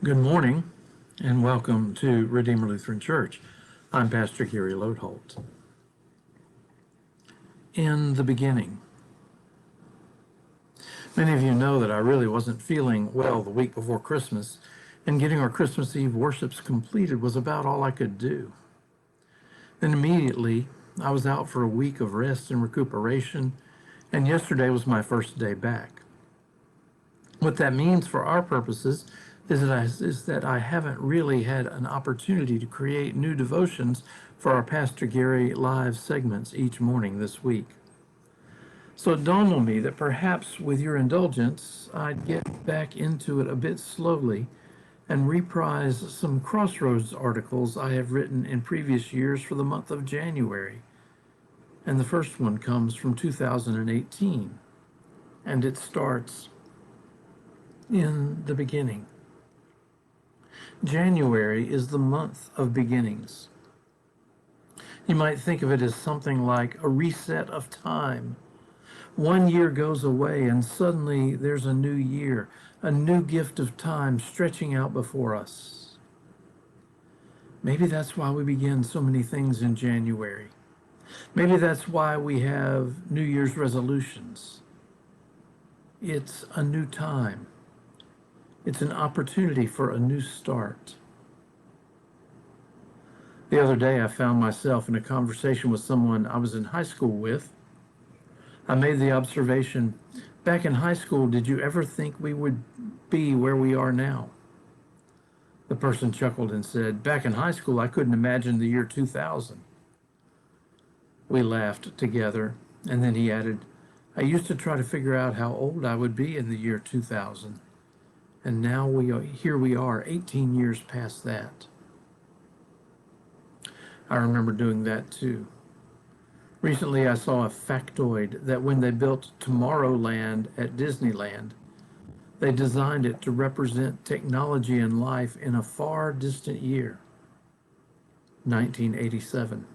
Good morning and welcome to Redeemer Lutheran Church. I'm Pastor Gary Lodeholt. In the beginning. Many of you know that I really wasn't feeling well the week before Christmas, and getting our Christmas Eve worships completed was about all I could do. Then immediately, I was out for a week of rest and recuperation, and yesterday was my first day back. What that means for our purposes is that I haven't really had an opportunity to create new devotions for our Pastor Gary live segments each morning this week. So it dawned on me that perhaps with your indulgence, I'd get back into it a bit slowly and reprise some Crossroads articles I have written in previous years for the month of January. And the first one comes from 2018, and it starts, "In the beginning." January is the month of beginnings. You might think of it as something like a reset of time. One year goes away and suddenly there's a new year, a new gift of time stretching out before us. Maybe that's why we begin so many things in January. Maybe that's why we have New Year's resolutions. It's a new time. It's an opportunity for a new start. The other day, I found myself in a conversation with someone I was in high school with. I made the observation, back in high school, did you ever think we would be where we are now? The person chuckled and said, back in high school, I couldn't imagine the year 2000. We laughed together, and then he added, I used to try to figure out how old I would be in the year 2000. And now here we are, 18 years past that. I remember doing that too. Recently, I saw a factoid that when they built Tomorrowland at Disneyland, they designed it to represent technology and life in a far distant year, 1987.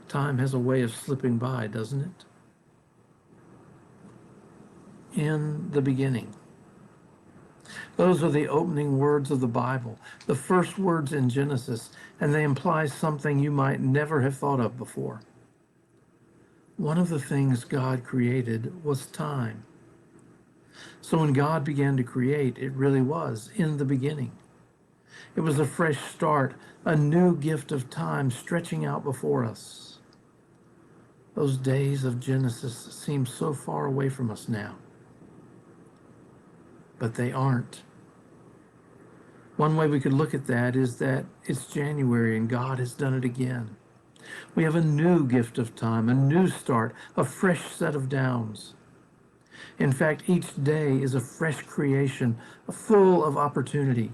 Time has a way of slipping by, doesn't it? In the beginning. Those are the opening words of the Bible, the first words in Genesis, and they imply something you might never have thought of before. One of the things God created was time. So when God began to create, it really was in the beginning. It was a fresh start, a new gift of time stretching out before us. Those days of Genesis seem so far away from us now. But they aren't. One way we could look at that is that it's January and God has done it again. We have a new gift of time, a new start, a fresh set of downs. In fact, each day is a fresh creation, full of opportunity.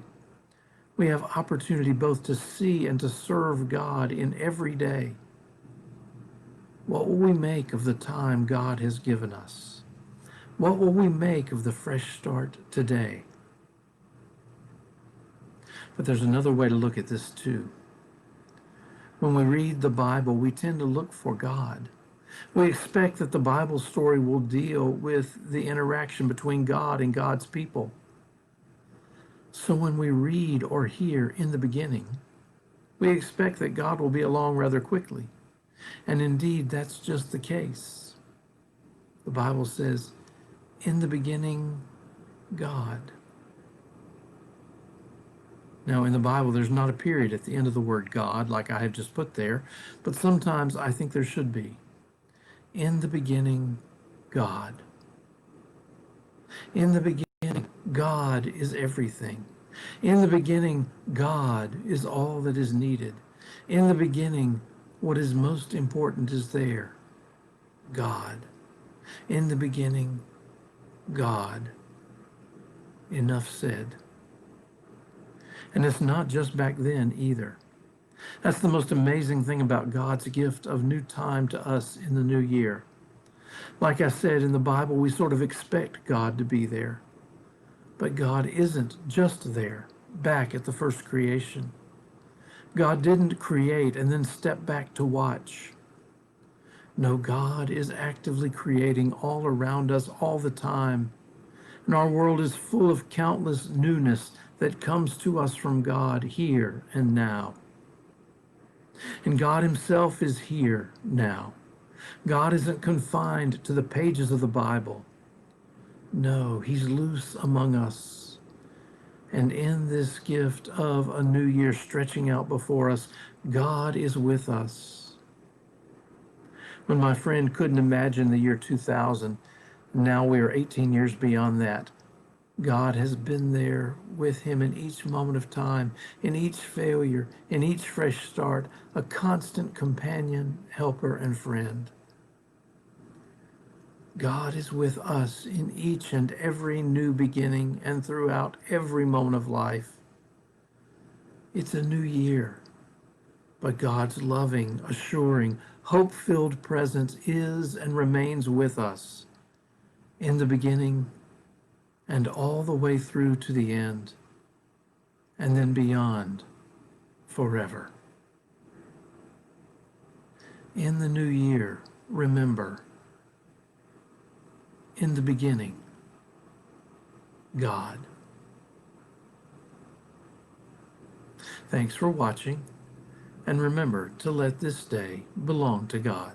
We have opportunity both to see and to serve God in every day. What will we make of the time God has given us? What will we make of the fresh start today? But there's another way to look at this too. When we read the Bible, we tend to look for God. We expect that the Bible story will deal with the interaction between God and God's people. So when we read or hear in the beginning, we expect that God will be along rather quickly. And indeed, that's just the case. The Bible says, in the beginning, God. Now, in the Bible, there's not a period at the end of the word God, like I have just put there, but sometimes I think there should be. In the beginning, God. In the beginning, God is everything. In the beginning, God is all that is needed. In the beginning, what is most important is there. God. In the beginning, God. Enough said. And it's not just back then either. That's the most amazing thing about God's gift of new time to us in the new year. Like I said, in the Bible, we sort of expect God to be there. But God isn't just there, back at the first creation. God didn't create and then step back to watch. No, God is actively creating all around us all the time. And our world is full of countless newness that comes to us from God here and now. And God himself is here now. God isn't confined to the pages of the Bible. No, he's loose among us. And in this gift of a new year stretching out before us, God is with us. When my friend couldn't imagine the year 2000, now we are 18 years beyond that. God has been there with him in each moment of time, in each failure, in each fresh start, a constant companion, helper, and friend. God is with us in each and every new beginning and throughout every moment of life. It's a new year, but God's loving, assuring, hope-filled presence is and remains with us in the beginning and all the way through to the end, and then beyond forever. In the new year, remember, in the beginning, God. Thanks for watching, and remember to let this day belong to God.